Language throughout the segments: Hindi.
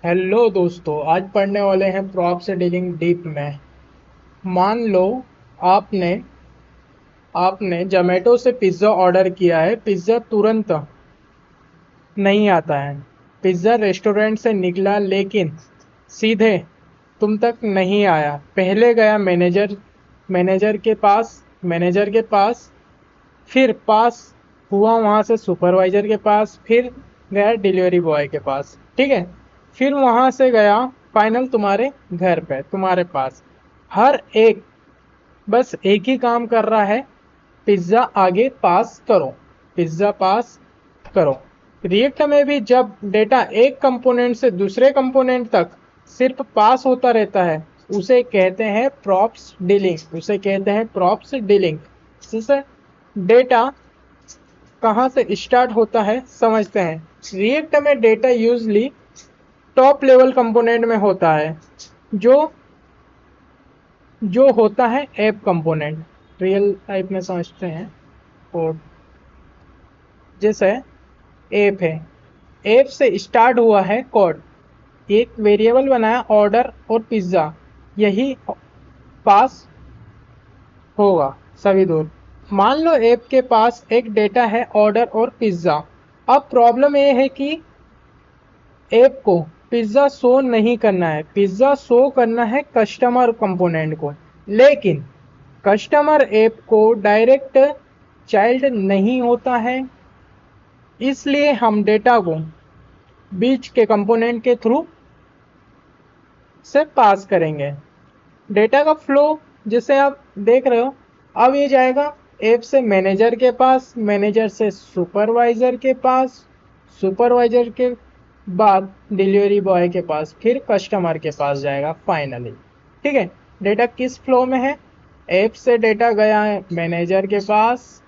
हेलो दोस्तों, आज पढ़ने वाले हैं प्रॉप से डीलिंग डीप में। मान लो आपने आपने जोमेटो से पिज्ज़ा ऑर्डर किया है। पिज्ज़ा तुरंत नहीं आता है। पिज्ज़ा रेस्टोरेंट से निकला लेकिन सीधे तुम तक नहीं आया। पहले गया मैनेजर के पास, फिर पास हुआ वहां से सुपरवाइजर के पास, फिर गया डिलीवरी बॉय के पास। ठीक है, फिर वहां से गया फाइनल तुम्हारे घर पे, तुम्हारे पास। हर एक बस एक ही काम कर रहा है, पिज्जा आगे पास करो, पिज्जा पास करो। रिएक्ट में भी जब डेटा एक कंपोनेंट से दूसरे कंपोनेंट तक सिर्फ पास होता रहता है, उसे कहते हैं प्रॉप्स डीलिंग, उसे कहते हैं प्रॉप्स डीलिंग। जिससे डेटा कहाँ से स्टार्ट होता है समझते हैं। रिएक्ट में data usually top level component में होता है, जो जो होता है ऐप कंपोनेंट। रियल टाइप में समझते हैं। कोड जैसे ऐप है, ऐप से स्टार्ट हुआ है कोड। एक वेरिएबल बनाया ऑर्डर और पिज्ज़ा, यही पास होगा सभी दूर। मान लो ऐप के पास एक डेटा है ऑर्डर और पिज्ज़ा। अब प्रॉब्लम ये है कि ऐप को पिज्ज़ा शो नहीं करना है, पिज्ज़ा शो करना है कस्टमर कंपोनेंट को। लेकिन कस्टमर ऐप को डायरेक्ट चाइल्ड नहीं होता है, इसलिए हम डेटा को बीच के कंपोनेंट के थ्रू से पास करेंगे। डेटा का फ्लो जिसे आप देख रहे हो, अब ये जाएगा ऐप से मैनेजर के पास, मैनेजर से सुपरवाइजर के पास, सुपरवाइजर के बाद डिलीवरी बॉय के पास, फिर कस्टमर के पास जाएगा फाइनली। ठीक है, डेटा किस फ्लो में है? ऐप से डेटा गया है मैनेजर के पास,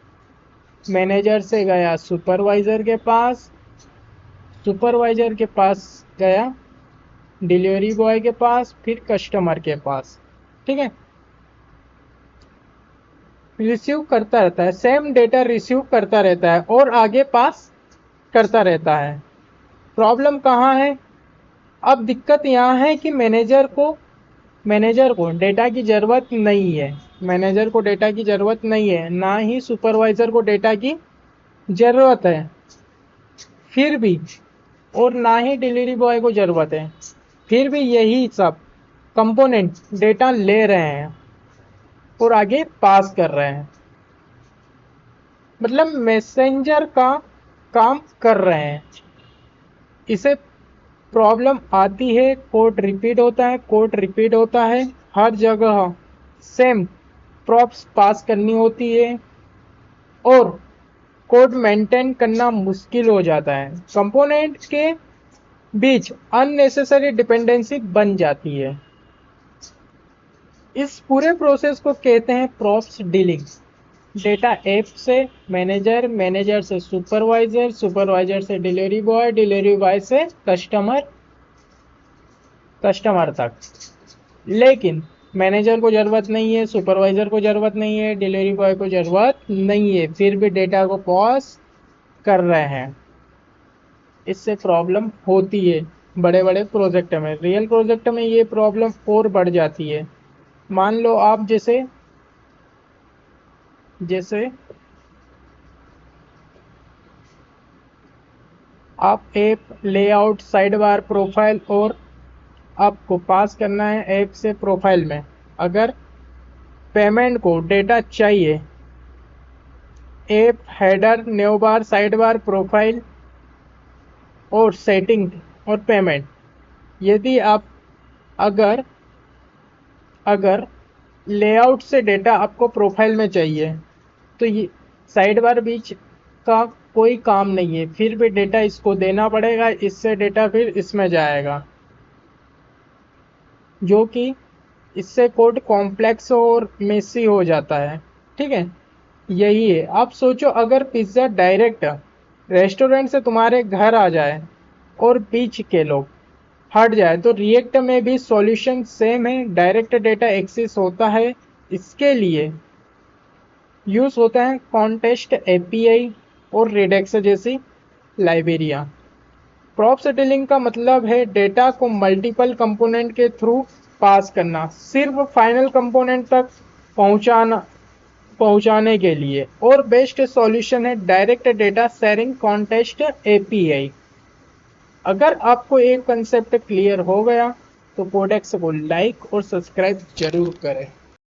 मैनेजर से गया सुपरवाइजर के पास, सुपरवाइजर के पास गया डिलीवरी बॉय के पास, फिर कस्टमर के पास। ठीक है, रिसीव करता रहता है, सेम डेटा रिसीव करता रहता है और आगे पास करता रहता है। प्रॉब्लम कहाँ है? अब दिक्कत यहाँ है कि मैनेजर को डेटा की ज़रूरत नहीं है, मैनेजर को डेटा की ज़रूरत नहीं है, ना ही सुपरवाइज़र को डेटा की ज़रूरत है फिर भी, और ना ही डिलीवरी बॉय को ज़रूरत है, फिर भी यही सब कंपोनेंट डेटा ले रहे हैं और आगे पास कर रहे हैं। मतलब मैसेंजर का काम कर रहे हैं। इसे प्रॉब्लम आती है, कोड रिपीट होता है, कोड रिपीट होता है, हर जगह सेम प्रॉप्स पास करनी होती है और कोड मेंटेन करना मुश्किल हो जाता है। कंपोनेंट के बीच अननेसेसरी डिपेंडेंसी बन जाती है। इस पूरे प्रोसेस को कहते हैं प्रॉप्स डीलिंग। डेटा ऐप से मैनेजर, मैनेजर से सुपरवाइजर, सुपरवाइजर से डिलीवरी बॉय, डिलीवरी बॉय से कस्टमर, कस्टमर तक। लेकिन मैनेजर को ज़रूरत नहीं है, सुपरवाइजर को ज़रूरत नहीं है, डिलीवरी बॉय को ज़रूरत नहीं है, फिर भी डेटा को पॉज कर रहे हैं। इससे प्रॉब्लम होती है बड़े बड़े प्रोजेक्ट में। रियल प्रोजेक्ट में ये प्रॉब्लम और बढ़ जाती है। मान लो आप जैसे जैसे आप app layout, side bar, profile और आपको पास करना है ऐप से प्रोफाइल में। अगर पेमेंट को डेटा चाहिए, ऐप हेडर, न्यू बार, साइड बार, प्रोफाइल और सेटिंग और पेमेंट। यदि आप अगर अगर लेआउट से डेटा आपको प्रोफाइल में चाहिए, तो ये साइड बार बीच का कोई काम नहीं है, फिर भी डेटा इसको देना पड़ेगा, इससे डेटा फिर इसमें जाएगा, जो कि इससे कोड कॉम्प्लेक्स और मेसी हो जाता है। ठीक है, यही है। आप सोचो अगर पिज्ज़ा डायरेक्ट रेस्टोरेंट से तुम्हारे घर आ जाए और बीच के लोग हट जाए, तो रिएक्ट में भी सॉल्यूशन सेम है, डायरेक्ट डेटा एक्सेस होता है। इसके लिए यूज़ होता है कॉन्टेस्ट एपीआई और रिडेक्स जैसी लाइब्रेरियाँ। प्रॉप सेटलिंग का मतलब है डेटा को मल्टीपल कंपोनेंट के थ्रू पास करना, सिर्फ फाइनल कंपोनेंट तक पहुंचाने के लिए। और बेस्ट सॉल्यूशन है direct data sharing context API. अगर आपको एक कंसेप्ट क्लियर हो गया तो कोडेक्स को लाइक और सब्सक्राइब जरूर करें।